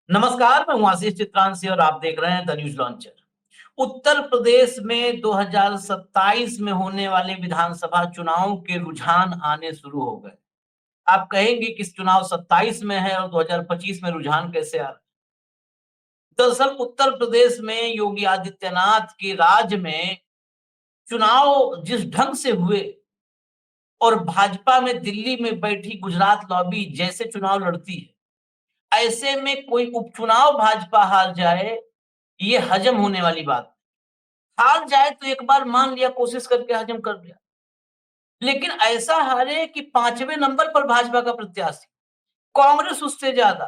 नमस्कार, मैं हूं आशीष चित्रांशी और आप देख रहे हैं the news launcher. Uttar Pradesh में 2027 में होने वाले विधानसभा चुनाव के रुझान आने शुरू हो गए। आप कहेंगे कि चुनाव 27 में है और 2025 में रुझान कैसे आ रहा है? दरअसल उत्तर प्रदेश में योगी आदित्यनाथ के राज में चुनाव जिस ढंग से हुए और भाजपा में दिल्ली में बैठी गुजरात लॉबी जैसे चुनाव लड़ती है, ऐसे में कोई उपचुनाव भाजपा हार जाए, ये हजम होने वाली बात। हार जाए तो एक बार मान लिया, कोशिश करके हजम कर लिया, लेकिन ऐसा हारे कि 5वें नंबर पर भाजपा का प्रत्याशी, कांग्रेस उससे ज्यादा,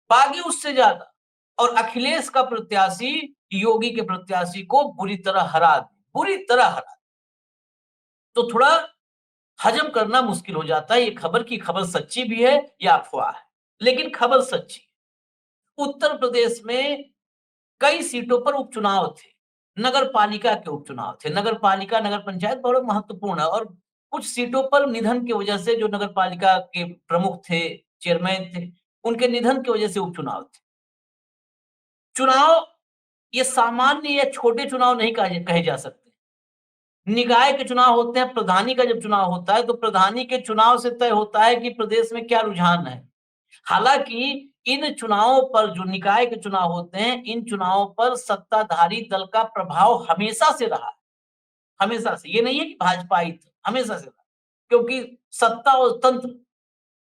बागी उससे ज्यादा और अखिलेश का प्रत्याशी योगी के प्रत्याशी को बुरी तरह हरा दे, बुरी तरह हरा दे। तो थोड़ा हजम करना मुश्किल हो जाता है ये खबर की खबर सच्ची भी है या अफवाह है, लेकिन खबर सच्ची। उत्तर प्रदेश में कई सीटों पर उपचुनाव थे, नगर पालिका के उपचुनाव थे। नगर पालिका, नगर पंचायत बहुत महत्वपूर्ण है और कुछ सीटों पर निधन की वजह से जो नगर पालिका के प्रमुख थे, चेयरमैन थे, उनके निधन की वजह से उपचुनाव थे। चुनाव ये सामान्य या छोटे चुनाव नहीं कहे जा सकते। निकाय के चुनाव होते हैं, प्रधानी का जब चुनाव होता है तो प्रधानी के चुनाव से तय होता है कि प्रदेश में क्या रुझान है। हालांकि इन चुनावों पर, जो निकाय के चुनाव होते हैं, इन चुनावों पर सत्ताधारी दल का प्रभाव हमेशा से रहा है, हमेशा से। ये नहीं है कि भाजपा आई थी, हमेशा से रहा, क्योंकि सत्ता और तंत्र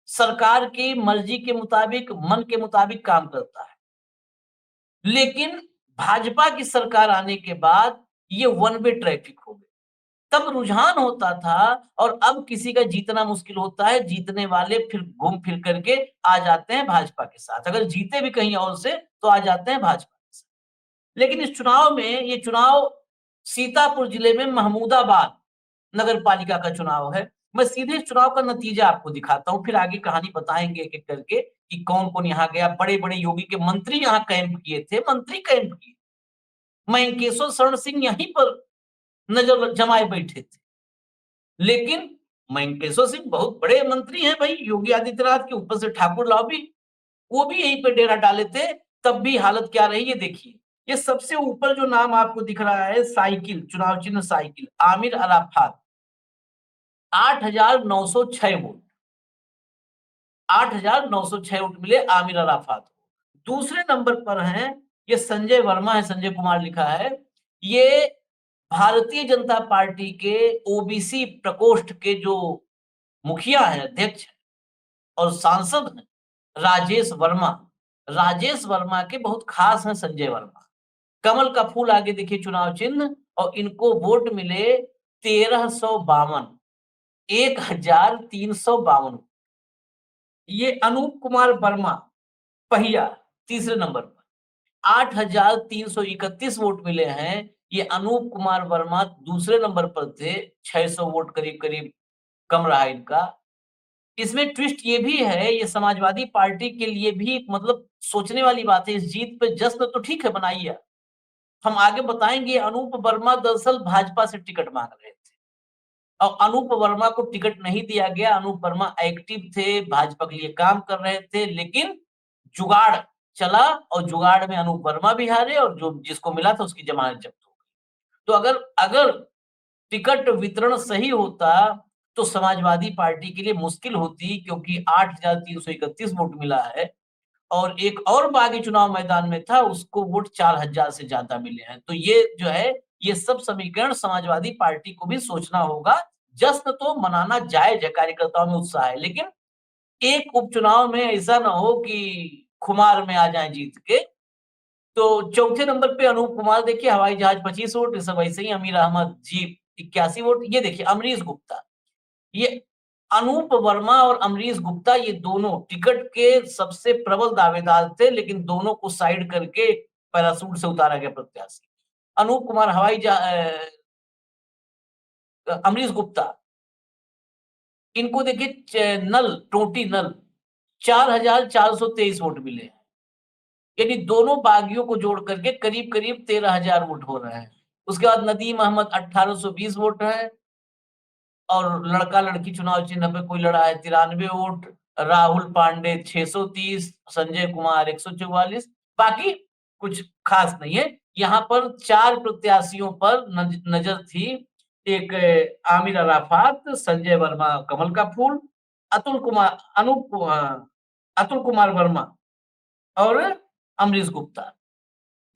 सरकार की मर्जी के मुताबिक, मन के मुताबिक काम करता है। लेकिन भाजपा की सरकार आने के बाद ये वन वे ट्रैफिक हो गई। तब रुझान होता था और अब किसी का जीतना मुश्किल होता है। जीतने वाले फिर घूम फिर करके आ जाते हैं भाजपा के साथ। अगर जीते भी कहीं और से तो आ जाते हैं भाजपा के साथ। लेकिन इस चुनाव में, ये चुनाव सीतापुर जिले में महमूदाबाद नगर पालिका का चुनाव है। मैं सीधे इस चुनाव का नतीजा आपको दिखाता हूँ, फिर आगे कहानी बताएंगे एक एक करके कि कौन कौन यहाँ गया। बड़े बड़े योगी के मंत्री यहाँ कैंप किए थे, मंत्री कैंप किए। मयंकेश्वर शरण सिंह यहीं पर नजर जमाए बैठे थे। लेकिन मयंकेश्वर सिंह बहुत बड़े मंत्री हैं भाई योगी आदित्यनाथ के, ऊपर से ठाकुर लॉबी, वो भी यहीं पे डेरा डाले थे। तब भी हालत क्या रही ये देखिए। ये सबसे ऊपर जो नाम आपको दिख रहा है, साइकिल, चुनाव चिन्ह cycle, Aamir Arafat, 8,906 vote, 8,906 vote मिले आमिर अराफात को। दूसरे नंबर पर हैं, ये संजय वर्मा है, संजय कुमार लिखा है। ये भारतीय जनता पार्टी के ओबीसी प्रकोष्ठ के जो मुखिया हैं, अध्यक्ष हैं और सांसद हैं, राजेश वर्मा। राजेश वर्मा के बहुत खास हैं संजय वर्मा। कमल का फूल आगे देखिए चुनाव चिन्ह, और इनको वोट मिले 1352, 1352। ये अनूप कुमार वर्मा पहिया तीसरे नंबर पर, 8,331 वोट मिले हैं। ये अनूप कुमार वर्मा दूसरे नंबर पर थे, 600 वोट करीब करीब कम रहा इनका। इसमें ट्विस्ट ये भी है, ये समाजवादी पार्टी के लिए भी मतलब सोचने वाली बात है। इस जीत पे जश्न तो ठीक है, बनाइए, हम आगे बताएंगे। अनूप वर्मा दरअसल भाजपा से टिकट मांग रहे थे और अनूप वर्मा को टिकट नहीं दिया गया। अनूप वर्मा एक्टिव थे, भाजपा के लिए काम कर रहे थे, लेकिन जुगाड़ चला और जुगाड़ में अनूप वर्मा भी हारे और जो जिसको मिला था उसकी जमानत जब्त हो गई। तो अगर अगर टिकट वितरण सही होता तो समाजवादी पार्टी के लिए मुश्किल होती, क्योंकि 8,331 वोट मिला है और एक और बागी चुनाव मैदान में था, उसको वोट 4,000 से ज्यादा मिले हैं। तो ये जो है, ये सब समीकरण समाजवादी पार्टी को भी सोचना होगा। जश्न तो मनाना जायज है, कार्यकर्ताओं में उत्साह है, लेकिन एक उपचुनाव में ऐसा ना हो कि खुमार में आ जाए जीत के। तो चौथे नंबर पे अनूप कुमार देखिए, हवाई जहाज 25 वोट, ये सब ऐसे ही। अमीर अहमद जी 81 वोट। ये देखिए अमरीश गुप्ता, ये अनूप वर्मा और अमरीश गुप्ता, ये दोनों टिकट के सबसे प्रबल दावेदार थे, लेकिन दोनों को साइड करके पैराशूट से उतारा गया प्रत्याशी। अनूप कुमार अमरीश गुप्ता, इनको देखिए नल, टोटी नल, 4,423 वोट मिले। यानी दोनों बागियों को जोड़ करके करीब करीब 13,000 वोट हो रहे हैं। उसके बाद नदीम अहमद 1,820 वोट है और लड़का लड़की चुनाव चिन्ह पे कोई लड़ा है 93 वोट। राहुल पांडे 630, संजय कुमार 144, बाकी कुछ खास नहीं है। यहाँ पर 4 प्रत्याशियों पर नजर थी। एक आमिर अराफात, संजय वर्मा कमल का फूल, अतुल कुमार अतुल कुमार वर्मा और अमरीश गुप्ता।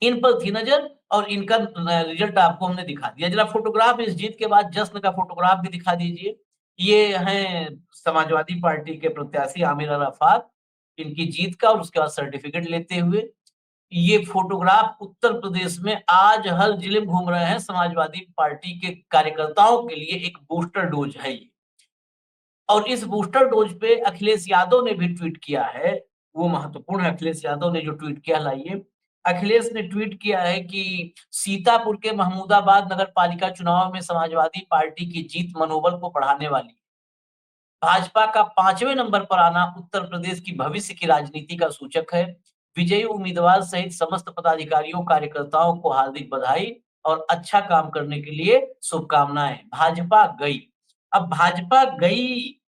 इन पर थी नजर और इनका रिजल्ट आपको हमने दिखा दिया। जरा फोटोग्राफ इस जीत के बाद जश्न का फोटोग्राफ भी दिखा दीजिए। ये हैं समाजवादी पार्टी के प्रत्याशी आमिर अराफात, इनकी जीत का और उसके बाद सर्टिफिकेट लेते हुए। ये फोटोग्राफ उत्तर प्रदेश में आज हर जिले में घूम रहे हैं। समाजवादी पार्टी के कार्यकर्ताओं के लिए एक बूस्टर डोज है ये। और इस बूस्टर डोज पे अखिलेश यादव ने भी ट्वीट किया है, वो महत्वपूर्ण है। अखिलेश यादव ने जो ट्वीट किया, लाइए। अखिलेश ने ट्वीट किया है कि सीतापुर के महमूदाबाद नगर पालिका चुनाव में समाजवादी पार्टी की जीत मनोबल को बढ़ाने वाली। भाजपा का 5वें नंबर पर आना उत्तर प्रदेश की भविष्य की राजनीति का सूचक है। विजयी उम्मीदवार सहित समस्त पदाधिकारियों कार्यकर्ताओं को हार्दिक बधाई और अच्छा काम करने के लिए शुभकामनाएं। भाजपा गई। अब भाजपा गई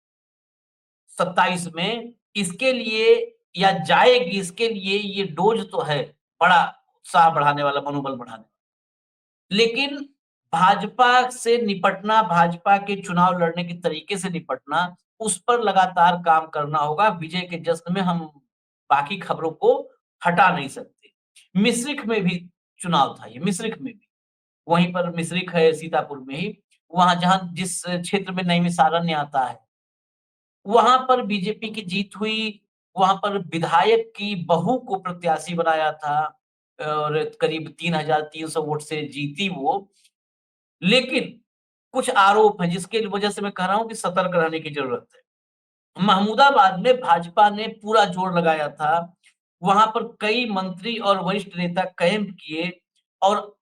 27 में, इसके लिए या जाएगी, इसके लिए ये डोज तो है बड़ा उत्साह बढ़ाने वाला, मनोबल बढ़ाने वाला। लेकिन भाजपा से निपटना, भाजपा के चुनाव लड़ने के तरीके से निपटना, उस पर लगातार काम करना होगा। विजय के जश्न में हम बाकी खबरों को हटा नहीं सकते। मिश्रिख में भी चुनाव था, ये मिश्रिख में भी, वहीं पर मिश्रिख है सीतापुर में ही, वहां जहां जिस क्षेत्र में नैमिषारण्य आता है, वहां पर बीजेपी की जीत हुई। वहां पर विधायक की बहू को प्रत्याशी बनाया था और करीब 3,300 वोट से जीती वो। लेकिन कुछ आरोप हैं जिसके वजह से मैं कह रहा हूं कि सतर्क रहने की जरूरत है। महमूदाबाद में भाजपा ने पूरा जोर लगाया था। वहां पर कई मंत्री और वरिष्ठ नेता कैंप किए और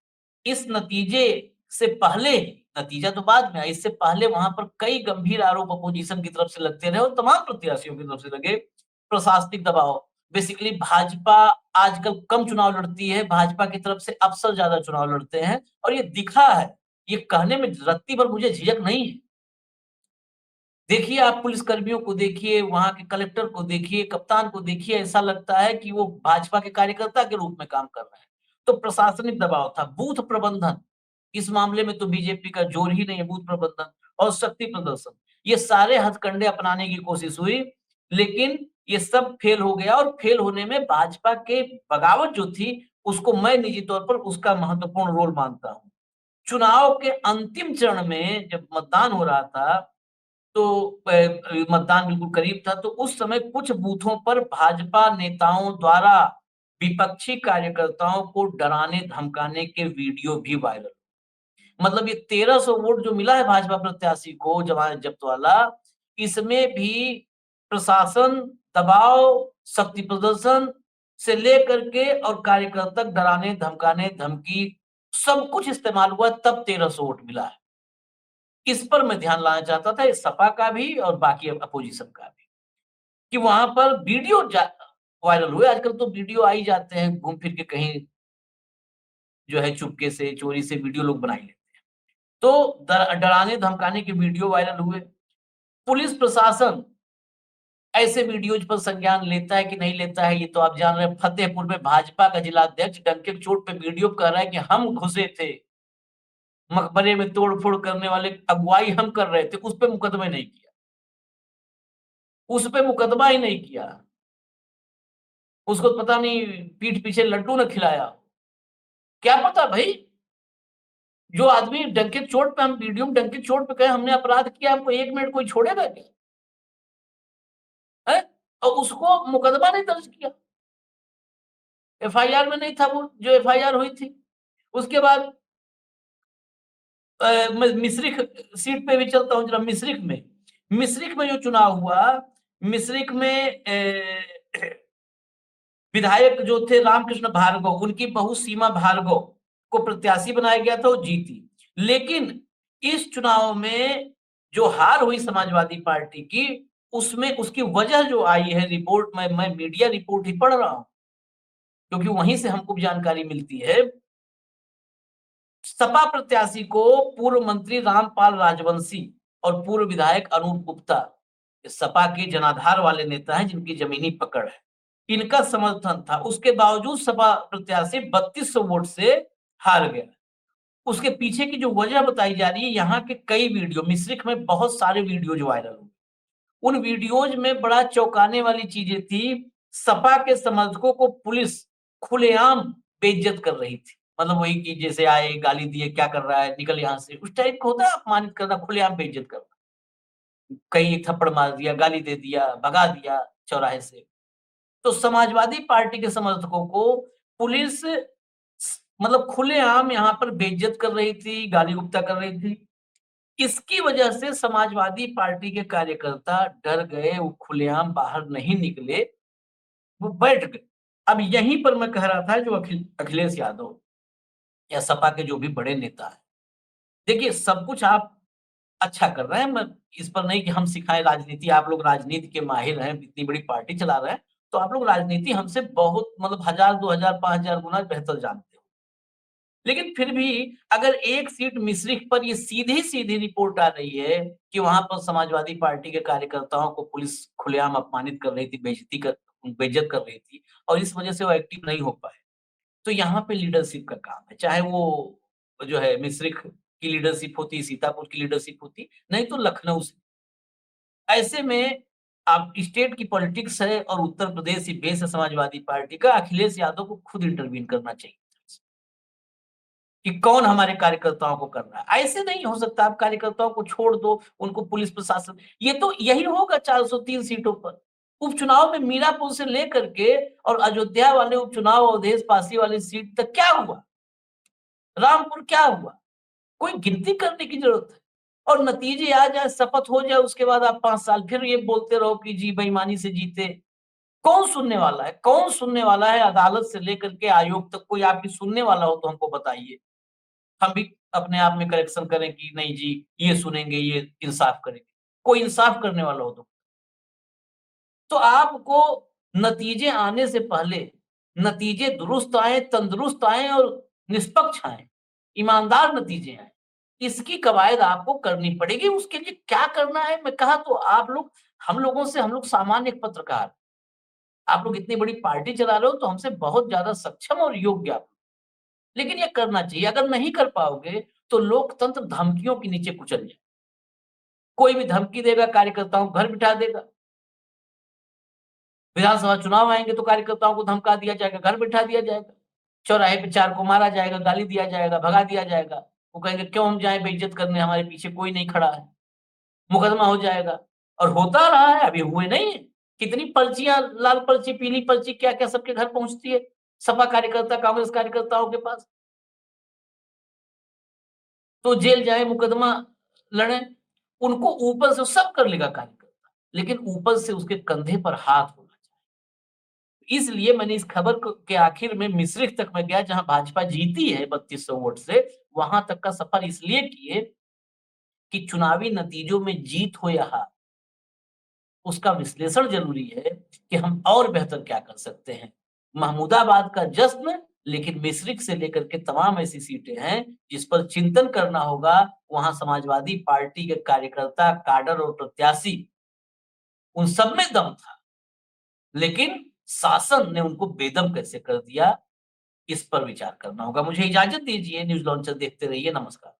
इस नतीजे से पहले, नतीजा तो बाद में आया, इससे पहले वहां पर कई गंभीर आरोप अपोजिशन की तरफ से लगते रहे और तमाम प्रत्याशियों की तरफ से लगे। प्रशासनिक दबाव, बेसिकली भाजपा आजकल कम चुनाव लड़ती है, भाजपा की तरफ से अफसर ज्यादा चुनाव लड़ते हैं और ये दिखा है। ये कहने में रत्ती भर मुझे झिझक नहीं है। देखिए, आप पुलिसकर्मियों को देखिए, वहाँ के कलेक्टर को देखिए, कप्तान को देखिए, ऐसा लगता है कि वो भाजपा के कार्यकर्ता के रूप में काम कर रहे हैं। तो प्रशासनिक दबाव था, बूथ प्रबंधन, इस मामले में तो बीजेपी का जोर ही नहीं है, बूथ प्रबंधन और शक्ति प्रदर्शन। ये सारे हथकंडे अपनाने की कोशिश हुई, लेकिन ये सब फेल हो गया और फेल होने में भाजपा के बगावत जो थी, उसको मैं निजी तौर पर उसका महत्वपूर्ण रोल मानता हूँ। चुनाव के अंतिम चरण में जब मतदान हो रहा था, तो मतदान बिल्कुल करीब था, तो उस समय कुछ बूथों पर भाजपा नेताओं द्वारा विपक्षी कार्यकर्ताओं को डराने-धमकाने के वीडियो भी वायरल। मतलब ये 1300 वोट जो मिला है भाजपा प्रत्याशी को जमानत जब्त वाला, इसमें भी प्रशासन, दबाव, शक्ति प्रदर्शन से लेकर के और कार्यकर्ता डराने, धमकाने, धमकी, सब कुछ इस्तेमाल हुआ, तब 1300 वोट मिला है। इस पर मैं ध्यान लाना चाहता था, इस सपा का भी और बाकी अपोजिशन का भी, कि वहां पर वीडियो वायरल हुए। आजकल तो वीडियो आ ही जाते हैं, घूम फिर के कहीं जो है चुपके से, चोरी से वीडियो लोग बना ही लेते हैं। तो डराने धमकाने के वीडियो वायरल हुए। पुलिस प्रशासन ऐसे वीडियोज पर संज्ञान लेता है कि नहीं लेता है, ये तो आप जान रहे हैं। फतेहपुर में भाजपा का जिलाध्यक्ष डंके की चोट पे वीडियो कर रहा है कि हम घुसे थे मकबरे में, तोड़-फोड़ करने वाले, अगुवाई हम कर रहे थे, उस पे मुकदमा नहीं किया। उस पे मुकदमा ही नहीं किया। उसको पता नहीं पीठ पीछे लड्डू ना खिलाया। क्या पता भई? जो आदमी डंके की चोट पे, हम वीडियो में डंके की चोट पे कहे हमने अपराध किया, हमको 1 मिनट कोई छोड़ेगा क्या? हैं? और उसको मुकदमा नहीं दर्ज किया। एफआईआर में नहीं था वो, जो एफआईआर हुई थी। उसके बाद मैं मिश्रिख सीट पे भी चलता हूँ जरा। मिश्रिख में जो चुनाव हुआ, मिश्रिख में विधायक जो थे रामकृष्ण भार्गव, उनकी बहू सीमा भार्गव को प्रत्याशी बनाया गया था, वो जीती। लेकिन इस चुनाव में जो हार हुई समाजवादी पार्टी की, उसमें उसकी वजह जो आई है, रिपोर्ट में, मैं मीडिया रिपोर्ट ही पढ़ रहा हूँ, क्योंकि वहीं से हमको जानकारी मिलती है। सपा प्रत्याशी को पूर्व मंत्री रामपाल राजवंशी और पूर्व विधायक अनूप गुप्ता, सपा के जनाधार वाले नेता हैं जिनकी जमीनी पकड़ है। इनका समर्थन था, उसके बावजूद सपा प्रत्याशी 3200 वोट से हार गया। उसके पीछे की जो वजह बताई जा रही है, यहाँ के कई वीडियो मिश्रिख में बहुत सारे वीडियोज वायरल हुए। उन वीडियोज में बड़ा चौंकाने वाली चीजें थी। सपा के समर्थकों को पुलिस खुलेआम बेइज्जत कर रही थी। मतलब वही कि जैसे आए, गाली दिए, क्या कर रहा है, निकल यहाँ से, उस टाइप का होता है अपमानित करना, खुलेआम बेइज्जत करना। कहीं थप्पड़ मार दिया, गाली दे दिया, भगा दिया चौराहे से। तो समाजवादी पार्टी के समर्थकों को पुलिस मतलब खुलेआम यहाँ पर बेइज्जत कर रही थी, गाली-गुप्ता कर रही थी। इसकी वजह से समाजवादी पार्टी के कार्यकर्ता डर गए, वो खुलेआम बाहर नहीं निकले, वो बैठ गए। अब यहीं पर मैं कह रहा था जो अखिलेश यादव या सपा के जो भी बड़े नेता हैं, देखिए सब कुछ आप अच्छा कर रहे हैं, मैं इस पर नहीं कि हम सिखाएँ राजनीति, आप लोग राजनीति के माहिर हैं, इतनी बड़ी पार्टी चला रहे हैं, तो आप लोग राजनीति हमसे बहुत मतलब 1000, 2000, 5000 गुना बेहतर जानते हो। लेकिन फिर भी अगर एक सीट मिश्रिख पर ये सीधी-सीधी रिपोर्ट आ रही है कि वहाँ पर समाजवादी पार्टी के कार्यकर्ताओं को पुलिस खुलेआम अपमानित कर रही थी, बेइज्जत कर रही थी और इस वजह से वो एक्टिव नहीं हो पाए। तो यहाँ पे लीडरशिप का काम है, चाहे वो जो है मिश्रिख की लीडरशिप होती, सीतापुर की लीडरशिप होती, नहीं तो लखनऊ से। ऐसे में आप स्टेट की पॉलिटिक्स है और उत्तर प्रदेश ही बेस है समाजवादी पार्टी का, अखिलेश यादव को खुद इंटरवीन करना चाहिए कि कौन हमारे कार्यकर्ताओं को कर रहा है। ऐसे नहीं हो सकता आप कार्यकर्ताओं को छोड़ दो, उनको पुलिस प्रशासन ये तो यही होगा 403 सीटों पर। उपचुनाव में मीरापुर से लेकर के और अयोध्या वाले उपचुनाव, अवधेश पासी वाली सीट तक क्या हुआ? रामपुर क्या हुआ? कोई गिनती करने की ज़रूरत है। और नतीजे आ जाए, शपथ हो जाए, उसके बाद आप 5 साल फिर ये बोलते रहो कि जी बेईमानी से जीते। कौन सुनने वाला है? कौन सुनने वाला है? अदालत से लेकर के आयोग तक कोई आपकी सुनने वाला हो तो हमको बताइए। हम भी अपने आप में करेक्शन करें कि नहीं जी, ये सुनेंगे, ये इंसाफ करेंगे। कोई इंसाफ करने वाला हो तो। तो आपको नतीजे आने से पहले, नतीजे दुरुस्त आएँ, तंदुरुस्त आएँ और निष्पक्ष आएँ, ईमानदार नतीजे आएँ। इसकी कवायद आपको करनी पड़ेगी। उसके लिए क्या करना है मैं कहा तो हम लोग सामान्य एक पत्रकार। आप लोग इतनी बड़ी पार्टी चला रहे हो तो हमसे बहुत ज़्यादा सक्षम और योग्य आप। लेकिन ये करना चाहिए। अगर नहीं कर पाओगे तो लोकतंत्र धमकियों के नीचे कुचल जाए। कोई भी धमकी देगा, कार्यकर्ताओं को घर बिठा देगा। विधानसभा चुनाव आएँगे तो कार्यकर्ताओं को धमका दिया जाएगा, घर बिठा दिया जाएगा। चौराहे पे 4 को मारा जाएगा, गाली दिया जाएगा, भगा दिया जाएगा। वो कहेंगे क्यों हम जाएँ बेइज्जत करने, हमारे पीछे कोई नहीं खड़ा है। मुकदमा हो जाएगा और होता रहा है, अभी हुए नहीं है। कितनी पर्चियाँ, लाल पर्ची, पीली पर्ची, क्या-क्या सबके घर पहुँचती है। सपा कार्यकर्ता, कांग्रेस कार्यकर्ताओं के पास। तो जेल जाए, मुकदमा लड़ें, उनको ऊपर से सब कर लेगा कार्यकर्ता, लेकिन ऊपर से उसके कंधे पर हाथ होना चाहिए। इसलिए मैंने इस खबर को के आखिर में मिश्रिख तक मैं गया जहाँ भाजपा जीती है 3200 वोट से, वहाँ तक का सफर इसलिए किए कि चुनावी नतीजों में जीत हो या हार, उसका विश्लेषण ज़रूरी है कि हम और बेहतर क्या कर सकते हैं। महमूदाबाद का जश्न, लेकिन मिश्रिख से लेकर के तमाम ऐसी सीटें हैं, जिस पर चिंतन करना होगा। वहाँ समाजवादी पार्टी के कार्यकर्ता, काडर और प्रत्याशी, उन सब में दम था, लेकिन शासन ने उनको बेदम कैसे कर दिया, इस पर विचार करना होगा। मुझे इजाज़त दीजिए, न्यूज़ लॉन्चर देखते रहिए। नमस्कार।